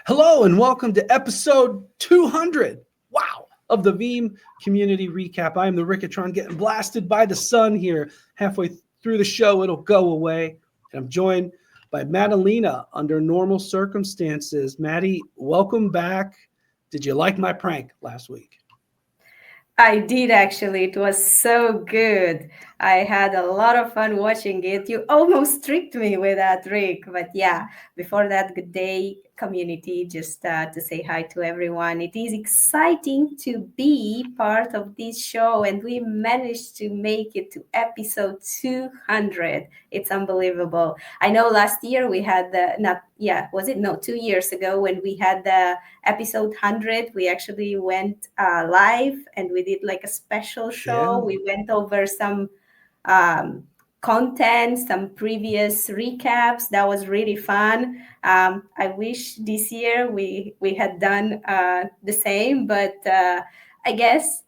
Hello and welcome to episode 200. Wow, of the Veeam community recap. I am the Rickatron getting blasted by the sun here. Halfway through the show, it'll go away. And I'm joined by Madalena under normal circumstances. Maddie, welcome back. Did you like my prank last week? I did actually. It was so good. I had a lot of fun watching it. You almost tricked me with that, Rick. But yeah, before that, good day, community. Just to say hi to everyone. It is exciting to be part of this show, and we managed to make it to episode 200. It's unbelievable. I know last year we had the, not, yeah, was it? No, 2 years ago when we had the episode 100, we actually went live and we did like a special show. Yeah. We went over some um, content, some previous recaps. That was really fun. I wish this year we had done the same, but I guess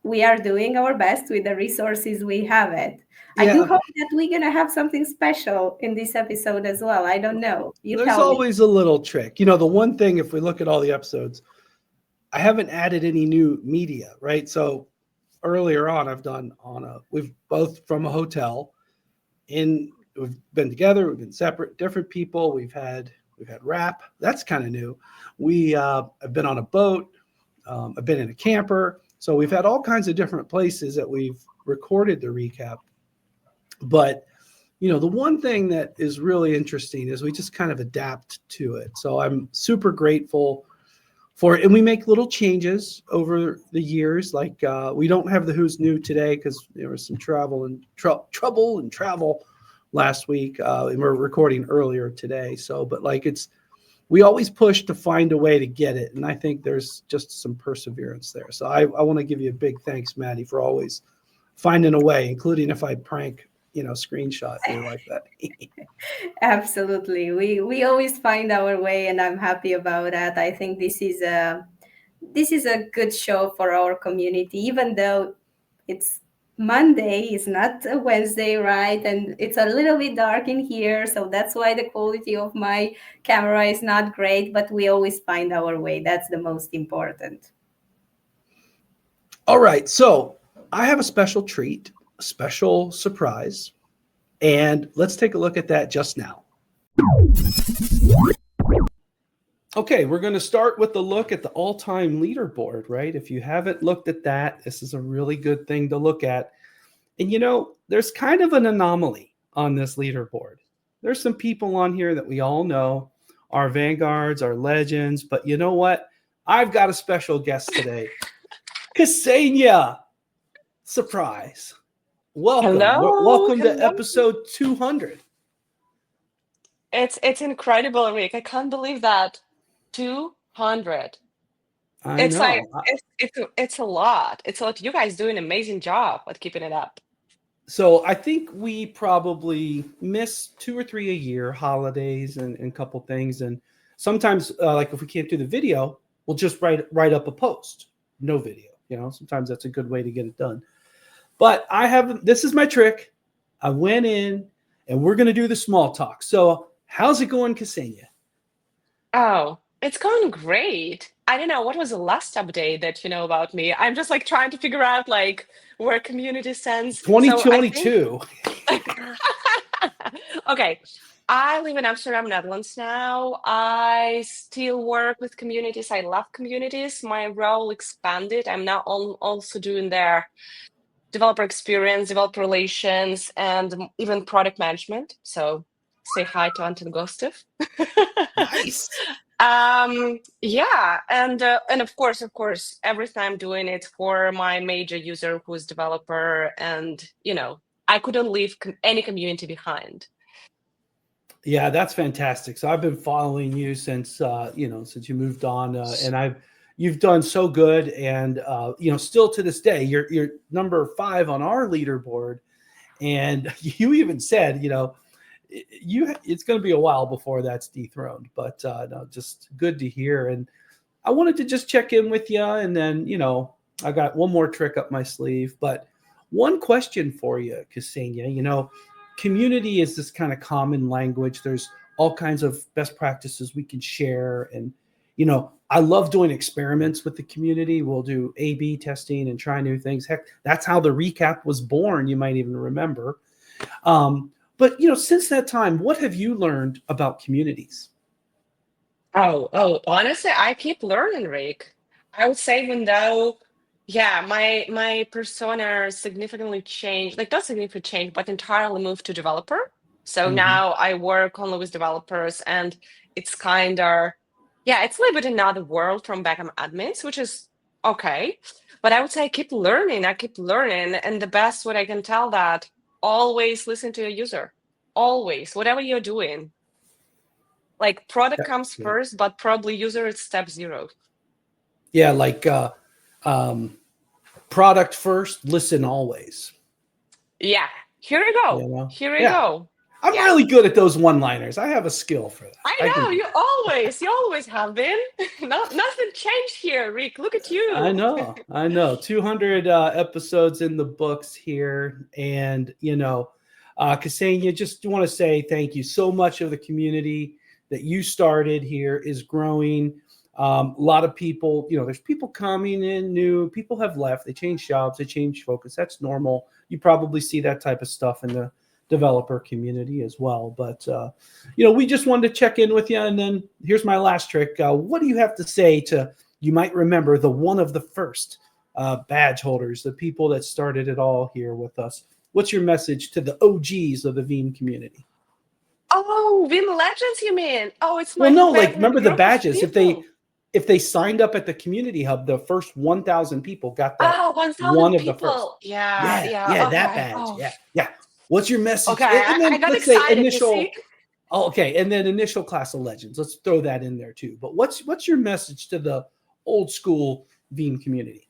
we are doing our best with the resources we have it. I do Yeah, hope that we're gonna have something special in this episode as well. I don't know. You there's tell me. always a little trick. You know, the one thing, if we look at all the episodes, I haven't added any new media, right? So earlier on, we've both from a hotel we've been together, we've been separate, different people. We've had rap. That's kind of new. I've been on a boat. I've been in a camper. So we've had all kinds of different places that we've recorded the recap. But the one thing that is really interesting is we just kind of adapt to it. So I'm super grateful for it. And we make little changes over the years. Like we don't have the Who's New today because there was some trouble and travel last week. And we're recording earlier today. So, but we always push to find a way to get it. And I think there's just some perseverance there. So I want to give you a big thanks, Maddie, for always finding a way, including if I prank, screenshot you like that. Absolutely. We always find our way and I'm happy about that. I think this is a good show for our community, even though it's Monday, it's not a Wednesday, right? And it's a little bit dark in here, so that's why the quality of my camera is not great, but we always find our way. That's the most important. All right. So I have a special treat, a special surprise. And let's take a look at that just now. Okay, we're going to start with the look at the all-time leaderboard, right? If you haven't looked at that, this is a really good thing to look at. And there's kind of an anomaly on this leaderboard. There's some people on here that we all know, our Vanguards, our legends, but you know what? I've got a special guest today. Ksenia, surprise. Welcome. Hello. Welcome Hello. to episode 200. It's incredible, Rick. I can't believe that. 200. I It's know. like it's a lot. It's a lot. You guys do an amazing job at keeping it up. So I think we probably miss 2 or 3 a year, holidays and a couple things. And sometimes, like if we can't do the video, we'll just write up a post, no video. Sometimes that's a good way to get it done. But this is my trick. I went in and we're going to do the small talk. So how's it going, Ksenia? Oh, it's going great. I don't know what was the last update that you know about me. I'm just like trying to figure out like where community stands. 2022. Okay. I live in Amsterdam, Netherlands now. I still work with communities. I love communities. My role expanded. I'm now also doing their developer experience, developer relations, and even product management. So say hi to Anton Gostov. Nice. Yeah, and of course, everything I'm doing it for my major user who's developer, and I couldn't leave any community behind. Yeah, that's fantastic. So I've been following you since since you moved on, and you've done so good, and still to this day, you're number 5 on our leaderboard, and you even said, it's going to be a while before that's dethroned, but no, just good to hear. And I wanted to just check in with you, and then I got one more trick up my sleeve, but one question for you, Ksenia. Community is this kind of common language. There's all kinds of best practices we can share. And, I love doing experiments with the community. We'll do A/B testing and try new things. Heck, that's how the recap was born. You might even remember. But since that time, what have you learned about communities? Honestly, I keep learning, Rick. I would say even though, yeah, my persona significantly changed, like not significantly changed, but entirely moved to developer. So Mhm. now I work only with developers, and it's kind of, yeah, it's a little bit another world from backend admins, which is okay. But I would say I keep learning, and the best what I can tell that always listen to your user, always, whatever you're doing. Like product That's comes good. first, but probably user is step zero. Yeah, like um, product first, listen always. Yeah, here we go. You know? Here we Yeah. go. I'm Yeah, really good at those one-liners. I have a skill for that. I I can know do you always have been. Nothing changed here, Rick. Look at I you. know. 200 episodes in the books here. And, Ksenia, just want to say thank you so much of the community that you started here is growing. A lot of people, there's people coming in new, people have left, they change jobs, they change focus. That's normal. You probably see that type of stuff in the developer community as well. But, we just wanted to check in with you. And then here's my last trick. What do you have to say to, you might remember the one of the first badge holders, the people that started it all here with us? What's your message to the OGs of the Veeam community? Oh, Vim Legends, you mean? Oh, it's Well, my no, like favorite remember the group of badges. people. If they signed up at the community hub, the first 1,000 people got that Oh, 1,000 one of the first. people. Yeah, Yeah, yeah. yeah, that Okay. badge. Oh, Yeah, yeah. What's your message? okay. And I then got let's say excited. You initial. see? Oh, okay, and then initial class of legends. Let's throw that in there too. But what's your message to the old school Veeam community?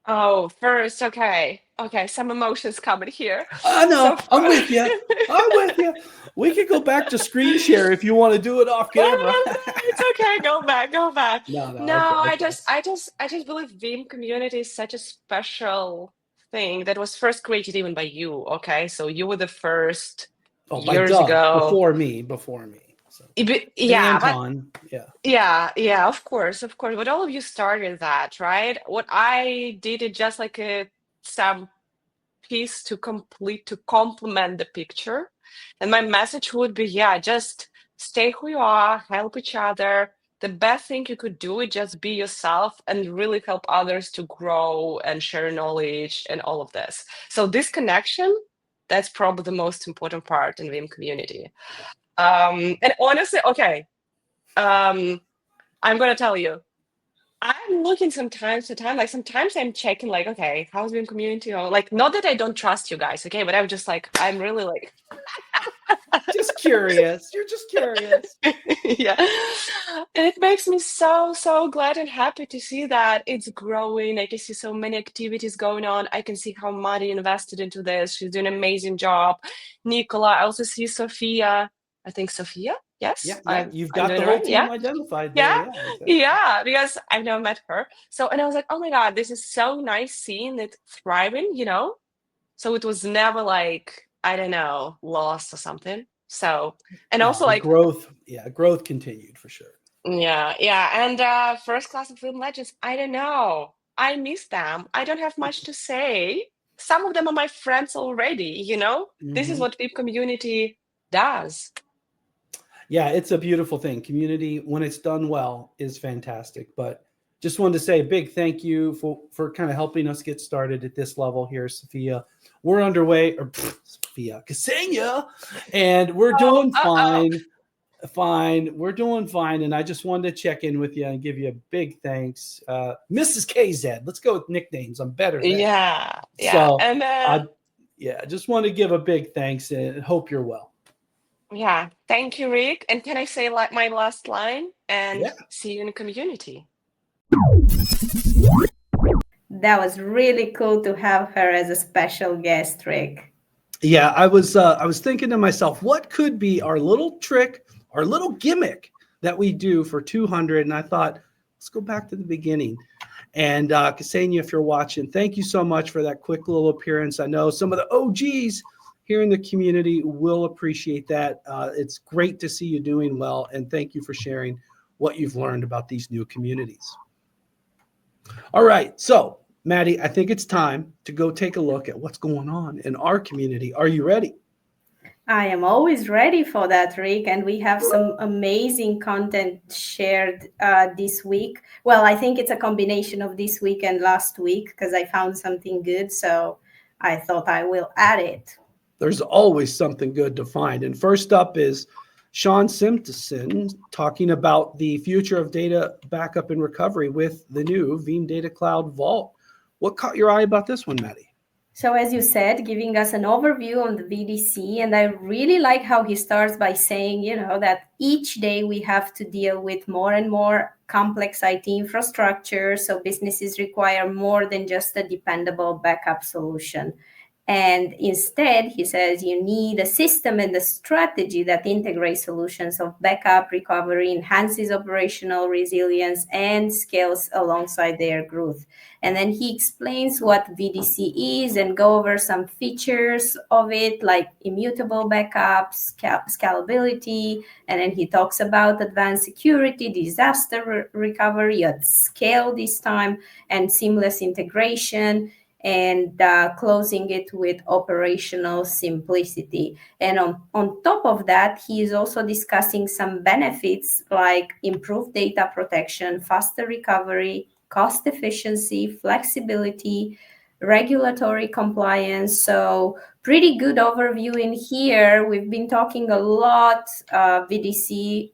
Oh, first, okay. Okay, some emotions coming here. I So, know. I'm with you. I'm with you. We could go back to screen share if you want to do it off no, camera. no, no, it's okay. Go back, go back. No. No, Okay. I just believe Veeam community is such a special thing that was first created even by you. Okay, so you were the first Oh, by years Doug ago. before me. So and Yeah, but Anton. Yeah. yeah, of course, of course. But all of you started that, right? What I did it just like some piece to complete to complement the picture. And my message would be, yeah, just stay who you are, help each other. The best thing you could do is just be yourself and really help others to grow and share knowledge and all of this. So this connection, that's probably the most important part in Veeam community. And honestly, okay, I'm gonna tell you, I'm looking from time to time. Like sometimes I'm checking, like, okay, how's Veeam community? Or like, not that I don't trust you guys, okay, but I'm just like, I'm really like, Just curious. You're just curious. yeah. And it makes me so glad and happy to see that it's growing. I can see so many activities going on. I can see how Mari invested into this. She's doing an amazing job. Nicola, I also see Sophia. I think Sophia. Yes, Yeah. You've I'm got doing the it whole right. team Yeah. identified there. Yeah, Yeah. Exactly. yeah, because I've never met her. So, and I was like, oh my God, this is so nice seeing it thriving, So it was never like, I don't know, lost or something. So, and No, also the like, growth continued for sure. yeah. And first class of Film Legends, I don't know. I miss them. I don't have much to say. Some of them are my friends already. This is Mhm. what Veep community does. Yeah, it's a beautiful thing. Community, when it's done well, is fantastic. But just wanted to say a big thank you for kind of helping us get started at this level here, Sophia. We're underway, or Sophia, Ksenia, and we're Oh, doing uh-oh. fine. Fine, we're doing fine. And I just wanted to check in with you and give you a big thanks. Mrs. KZ, let's go with nicknames. I'm better there. Yeah. So And I just want to give a big thanks and hope you're well. yeah, thank you, Rick. And can I say like my last line? And Yeah. see you in the community. That was really cool to have her as a special guest, Rick. Yeah, I was thinking to myself, what could be our little trick, our little gimmick that we do for 200? And I thought, let's go back to the beginning. And Ksenia, if you're watching, thank you so much for that quick little appearance. I know some of the OGs here in the community will appreciate that. It's great to see you doing well, and thank you for sharing what you've learned about these new communities. All right, so Maddie, I think it's time to go take a look at what's going on in our community. Are you ready? I am always ready for that, Rick, and we have some amazing content shared this week. Well, I think it's a combination of this week and last week because I found something good, so I thought I will add it. There's always something good to find. And first up is Sean Simpson talking about the future of data backup and recovery with the new Veeam Data Cloud Vault. What caught your eye about this one, Maddie? So as you said, giving us an overview on the VDC, and I really like how he starts by saying, that each day we have to deal with more and more complex IT infrastructure. So businesses require more than just a dependable backup solution. And instead, he says you need a system and a strategy that integrates solutions of backup, recovery, enhances operational resilience, and scales alongside their growth. And then he explains what VDC is and go over some features of it, like immutable backups, scalability. And then he talks about advanced security, disaster recovery at scale this time, and seamless integration, and closing it with operational simplicity. And on top of that, he is also discussing some benefits like improved data protection, faster recovery, cost efficiency, flexibility, regulatory compliance. So pretty good overview in here. We've been talking a lot VDC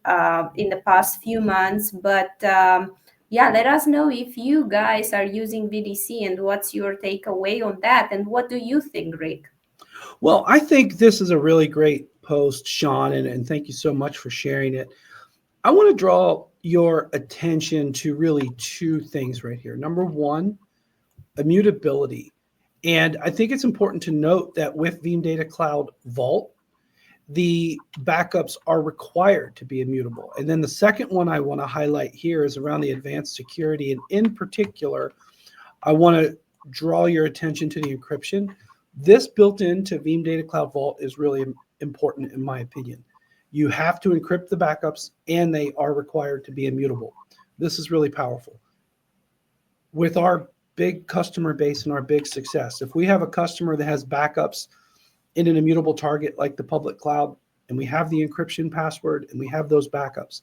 in the past few months, but let us know if you guys are using VDC and what's your takeaway on that. And what do you think, Rick? Well, I think this is a really great post, Sean, and thank you so much for sharing it. I want to draw your attention to really two things right here. Number one, immutability. And I think it's important to note that with Veeam Data Cloud Vault, the backups are required to be immutable. And then the second one I want to highlight here is around the advanced security. And in particular, I want to draw your attention to the encryption. This built into Veeam Data Cloud Vault is really important, in my opinion. You have to encrypt the backups, and they are required to be immutable. This is really powerful. With our big customer base and our big success, if we have a customer that has backups in an immutable target like the public cloud, and we have the encryption password and we have those backups,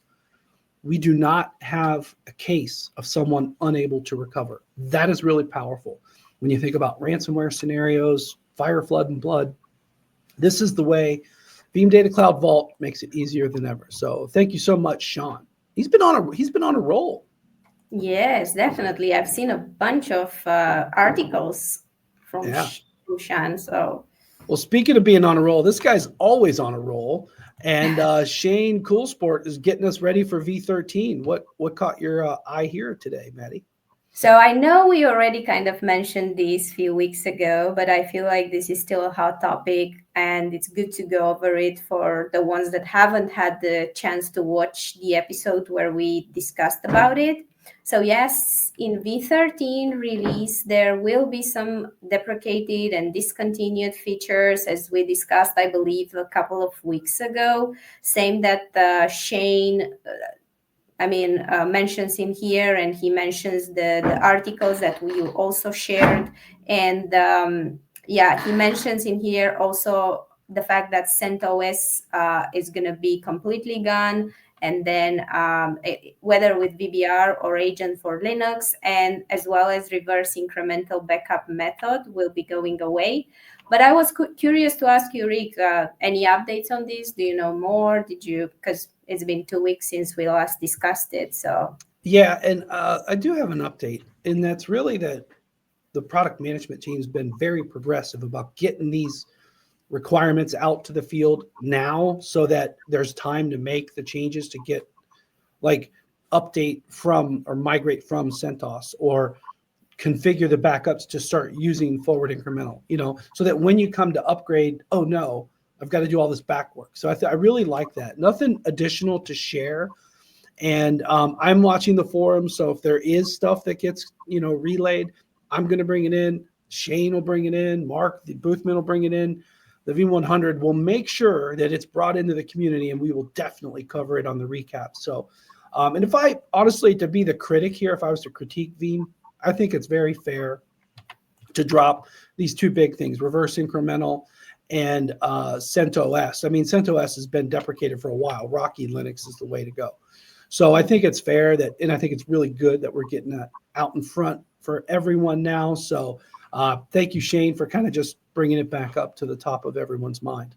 we do not have a case of someone unable to recover. That is really powerful. When you think about ransomware scenarios, fire, flood, and blood, this is the way Veeam Data Cloud Vault makes it easier than ever. So thank you so much, Sean. He's been on a roll. Yes, definitely. I've seen a bunch of articles from Sean. So. Well, speaking of being on a roll, this guy's always on a roll. And Shane Coolsport is getting us ready for V13. What caught your eye here today, Maddie? So I know we already kind of mentioned this a few weeks ago, but I feel like this is still a hot topic, and it's good to go over it for the ones that haven't had the chance to watch the episode where we discussed about it. So yes, in V13 release, there will be some deprecated and discontinued features, as we discussed, I believe, a couple of weeks ago. Same that Shane mentions in here, and he mentions the articles that we also shared. And he mentions in here also the fact that CentOS is going to be completely gone. And then whether with VBR or agent for Linux, and as well as reverse incremental backup method will be going away. But I was curious to ask you, Rick, any updates on this? Do you know more? Because it's been 2 weeks since we last discussed it. So yeah, and I do have an update, and that's really that the product management team's been very progressive about getting these requirements out to the field now, so that there's time to make the changes to get update from or migrate from CentOS, or configure the backups to start using forward incremental, so that when you come to upgrade, oh no, I've got to do all this back work. So I really like that. Nothing additional to share. And I'm watching the forum. So if there is stuff that gets, relayed, I'm going to bring it in. Shane will bring it in. Mark, the Boothman, will bring it in. The V100 will make sure that it's brought into the community, and we will definitely cover it on the recap. So And if I honestly, to be the critic here, if I was to critique Veeam, I think it's very fair to drop these two big things, reverse incremental and CentOS. I mean, CentOS has been deprecated for a while. Rocky Linux is the way to go. So I think it's fair that, and I think it's really good that we're getting that out in front for everyone now. So thank you, Shane, for kind of just bringing it back up to the top of everyone's mind.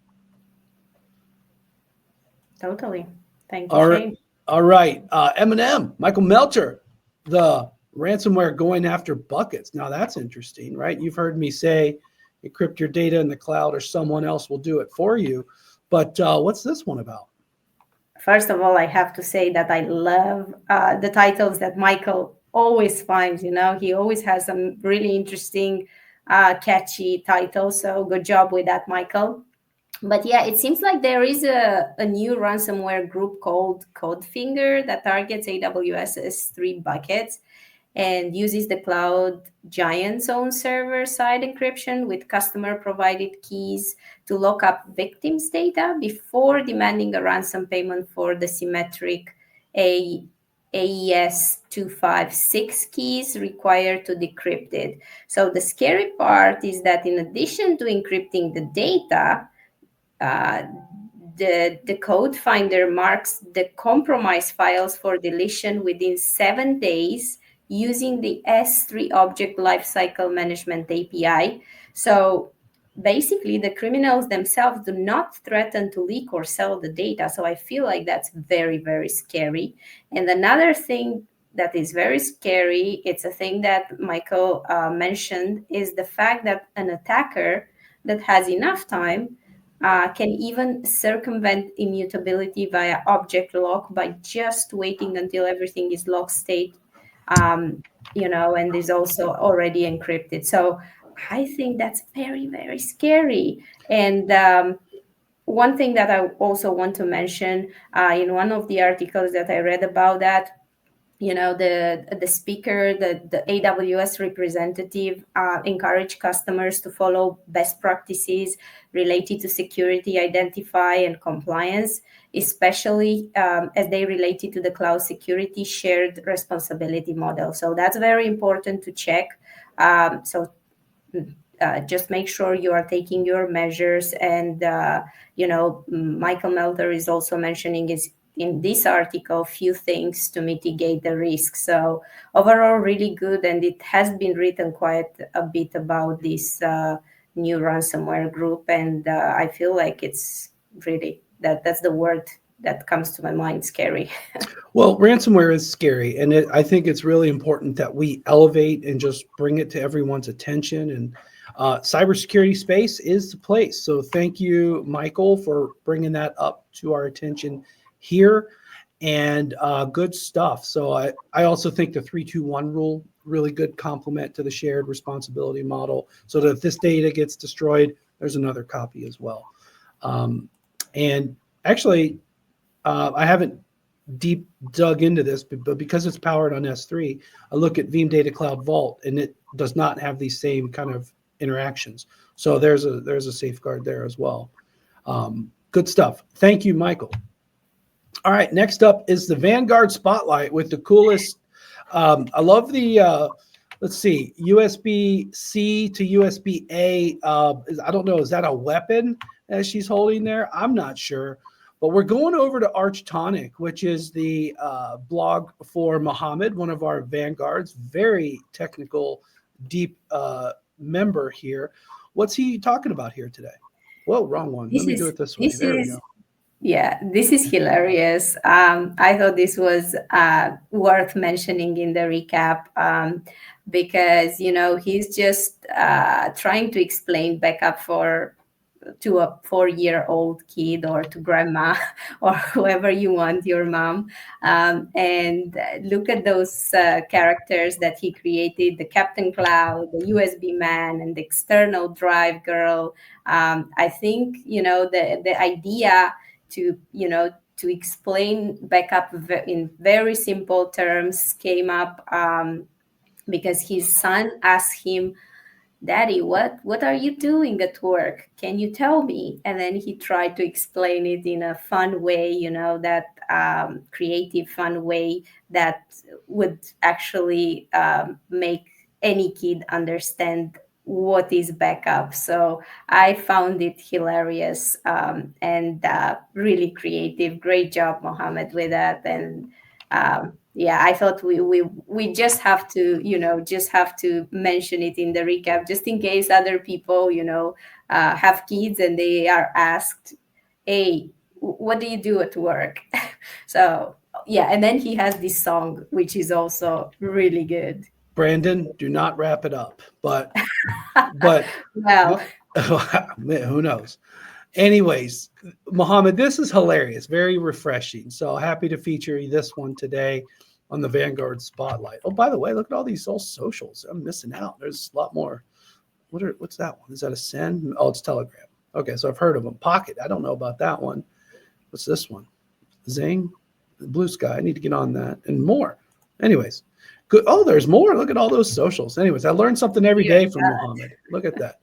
Totally. Thank you, Shane. All right. M&M, Michael Melter, the ransomware going after buckets. Now that's interesting, right? You've heard me say encrypt your data in the cloud or someone else will do it for you. But what's this one about? First of all, I have to say that I love the titles that Michael always finds. You know, he always has some really interesting, catchy titles. So good job with that, Michael. But yeah, it seems like there is a new ransomware group called Codefinger that targets AWS S3 buckets and uses the cloud giant's own server-side encryption with customer-provided keys to lock up victims' data before demanding a ransom payment for the symmetric AES 256 keys required to decrypt it. So the scary part is that in addition to encrypting the data, the code finder marks the compromised files for deletion within 7 days using the S3 Object Lifecycle Management API. So basically, the criminals themselves do not threaten to leak or sell the data. So I feel like that's very, very scary. And another thing that is very scary, it's a thing that Michael mentioned, is the fact that an attacker that has enough time can even circumvent immutability via object lock by just waiting until everything is lock state, and is also already encrypted. So I think that's very, very scary. And one thing that I also want to mention in one of the articles that I read about that, the speaker, the AWS representative encouraged customers to follow best practices related to security, identify, and compliance, especially as they related to the cloud security shared responsibility model. So that's very important to check. Just make sure you are taking your measures. And, Michael Melter is also mentioning is in this article, few things to mitigate the risk. So overall, really good. And it has been written quite a bit about this new ransomware group. And I feel like it's really, that's the word that comes to my mind, scary. Well, ransomware is scary. And I think it's really important that we elevate and just bring it to everyone's attention. And cybersecurity space is the place. So thank you, Michael, for bringing that up to our attention here, and good stuff. So I also think the 3-2-1 rule, really good complement to the shared responsibility model, so that if this data gets destroyed, there's another copy as well. And actually, I haven't deep dug into this, but because it's powered on S3, I look at Veeam Data Cloud Vault, and it does not have these same kind of interactions. So there's a safeguard there as well. Good stuff. Thank you, Michael. All right, next up is the Vanguard Spotlight with the coolest. I love the, let's see, USB-C to USB-A. I don't know, is that a weapon that she's holding there? I'm not sure. But we're going over to Archtonic, which is the blog for Mohammed, one of our Vanguards, very technical, deep member here. What's he talking about here today? Whoa, wrong one. Let me do it this way. There we go. Yeah, this is hilarious. I thought this was worth mentioning in the recap because, he's just trying to explain backup to a 4-year-old kid or to grandma or whoever you want, your mom. And look at those characters that he created, the Captain Cloud, the USB man, and the external drive girl. I think, the idea to explain backup in very simple terms came up because his son asked him, "Daddy, what are you doing at work? Can you tell me?" And then he tried to explain it in a fun way, that creative, fun way that would actually make any kid understand what is backup. So I found it hilarious and really creative. Great job, Mohammed, with that. And yeah, I thought we just have to, just have to mention it in the recap, just in case other people, have kids and they are asked, hey, what do you do at work? So yeah, and then he has this song which is also really good. Brandon, do not wrap it up, but Well, who knows? Anyways, Mohammed, this is hilarious, very refreshing. So happy to feature this one today on the Vanguard Spotlight. Oh, by the way, look at all these socials. I'm missing out. There's a lot more. What's that one? Is that a send? Oh, it's Telegram. Okay, so I've heard of them. Pocket. I don't know about that one. What's this one? Zing, Blue Sky. I need to get on that and more. Anyways, good. Oh, there's more. Look at all those socials. Anyways, I learned something every day from Mohammed. Look at that.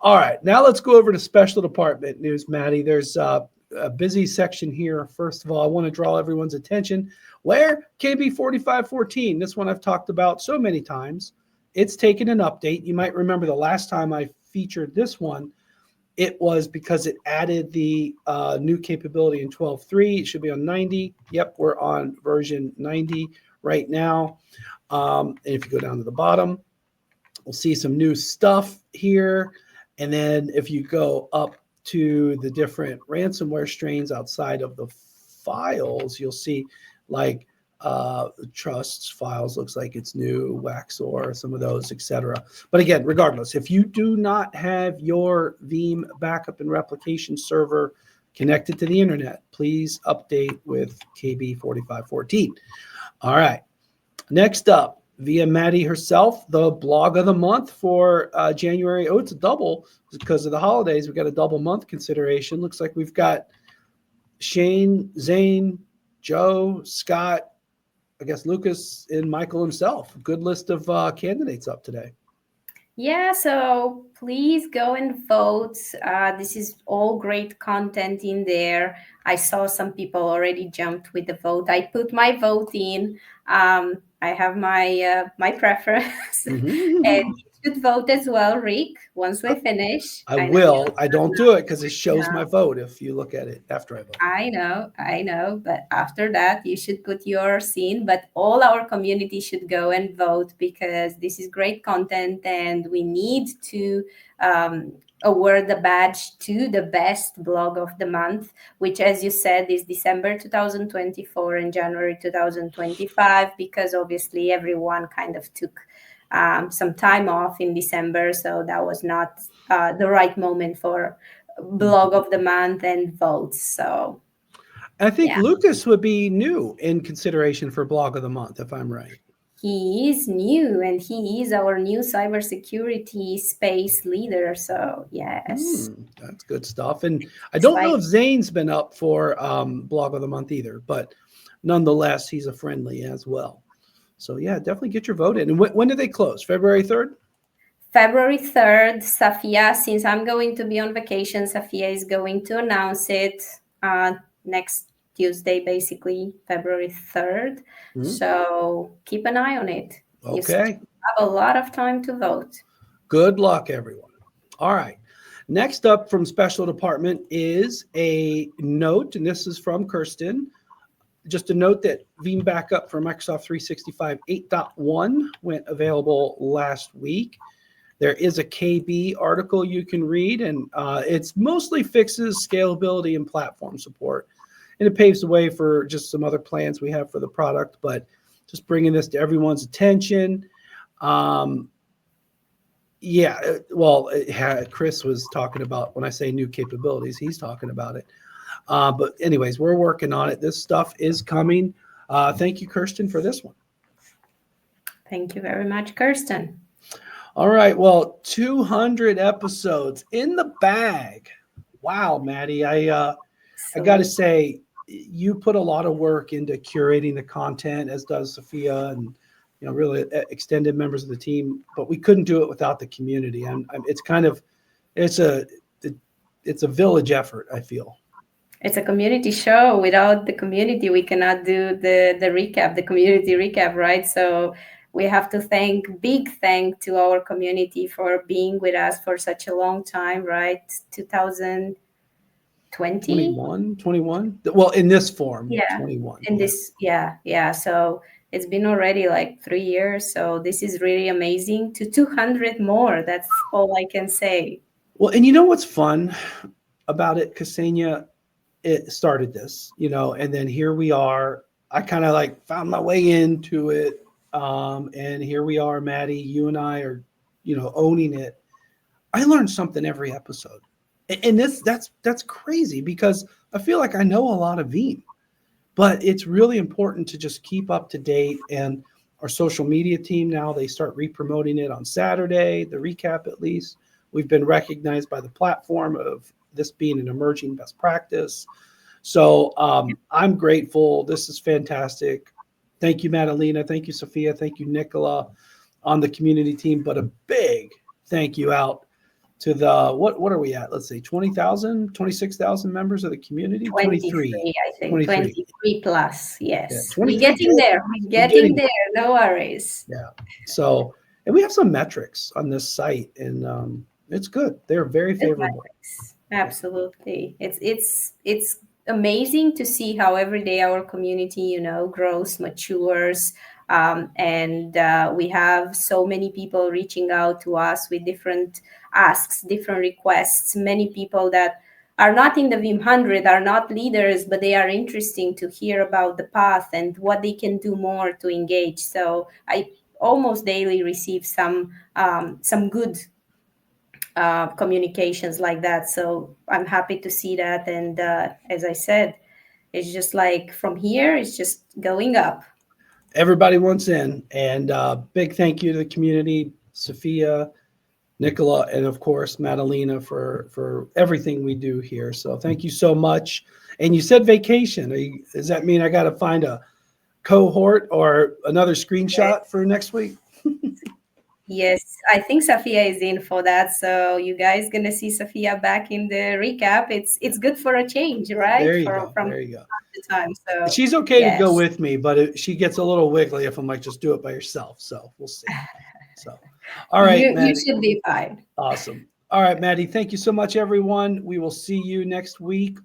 All right, now let's go over to special department news, Maddie. There's a busy section here. First of all, I want to draw everyone's attention. Where KB 4514, this one I've talked about so many times. It's taken an update. You might remember the last time I featured this one, it was because it added the new capability in 12.3. It should be on 90. Yep, we're on version 90 right now. And if you go down to the bottom, we'll see some new stuff here. And then if you go up to the different ransomware strains outside of the files, you'll see like the trusts files looks like it's new, Waxor, some of those, etc. But again, regardless, if you do not have your Veeam backup and replication server connected to the internet, please update with KB 4514. All right. Next up, via Maddie herself, the blog of the month for January. Oh, it's a double because of the holidays. We've got a double month consideration. Looks like we've got Shane, Zane, Joe, Scott, I guess Lucas, and Michael himself. Good list of candidates up today. Yeah, so please go and vote. This is all great content in there. I saw some people already jumped with the vote. I put my vote in. I have my my preference, and you should vote as well, Rick. Once we finish, I will. I don't do it because it shows my vote if you look at it after I vote. I know. But after that, you should put yours in. But all our community should go and vote because this is great content, and we need to award the badge to the best blog of the month, which, as you said, is December 2024 and January 2025, because obviously everyone kind of took some time off in December, so that was not the right moment for blog of the month and votes. So I think Lucas would be new in consideration for blog of the month, if I'm right. He is new, and he is our new cybersecurity space leader. So yes, that's good stuff. And I don't know if Zane's been up for blog of the month either, but nonetheless, he's a friendly as well. So yeah, definitely get your vote in. And when do they close? February 3rd? February 3rd, Safia, since I'm going to be on vacation, Safia is going to announce it next Tuesday, basically, February 3rd. So keep an eye on it. Okay. You still have a lot of time to vote. Good luck, everyone. All right. Next up from Special Department is a note, and this is from Kirsten. Just a note that Veeam Backup for Microsoft 365 8.1 went available last week. There is a KB article you can read, and it's mostly fixes, scalability, and platform support. And it paves the way for just some other plans we have for the product, but just bringing this to everyone's attention. Chris was talking about, when I say new capabilities, he's talking about it. But anyways, we're working on it. This stuff is coming. Thank you, Kirsten, for this one. Thank you very much, Kirsten. All right. Well, 200 episodes in the bag. Wow, Maddie. I got to say, you put a lot of work into curating the content, as does Sophia, and really extended members of the team. But we couldn't do it without the community. It's a village effort, I feel. It's a community show. Without the community, we cannot do the recap, the community recap, right? So we have to big thank to our community for being with us for such a long time, right? 2020. 21. Well, in this form, Yeah. 21. In this, yeah. So it's been already like 3 years. So this is really amazing. To 200 more. That's all I can say. Well, and you know what's fun about it, Ksenia? It started this, and then here we are. I kind of like found my way into it. And here we are, Maddie, you and I are, owning it. I learned something every episode. And that's crazy because I feel like I know a lot of Veeam, but it's really important to just keep up to date. And our social media team now, they start re-promoting it on Saturday, the recap at least. We've been recognized by the platform of this being an emerging best practice. So I'm grateful. This is fantastic. Thank you, Madalena. Thank you, Sophia. Thank you, Nicola, on the community team. But a big thank you out to the, what are we at? Let's say 20,000, 26,000 members of the community? 23, I think. 23 plus, yes. Yeah, We're 23. getting there. We're getting there. No worries. Yeah. So, and we have some metrics on this site, and it's good. They're very favorable. Absolutely. It's amazing to see how every day our community, grows, matures. And we have so many people reaching out to us with different asks, different requests. Many people that are not in the Veeam 100, are not leaders, but they are interesting to hear about the path and what they can do more to engage. So I almost daily receive some good communications like that. So I'm happy to see that. And as I said, it's just like from here, it's just going up. Everybody wants in. And big thank you to the community, Sophia, Nicola, and of course, Madalena for everything we do here. So thank you so much. And you said vacation. Does that mean I got to find a cohort or another screenshot for next week? Yes, I think Sophia is in for that. So you guys gonna see Sophia back in the recap. It's good for a change, right? There you go. From there you go. time to time. So She's okay to go with me, but she gets a little wiggly if I'm like, just do it by yourself. So we'll see. So, all right, you should be fine. Awesome. All right, Maddie. Thank you so much, everyone. We will see you next week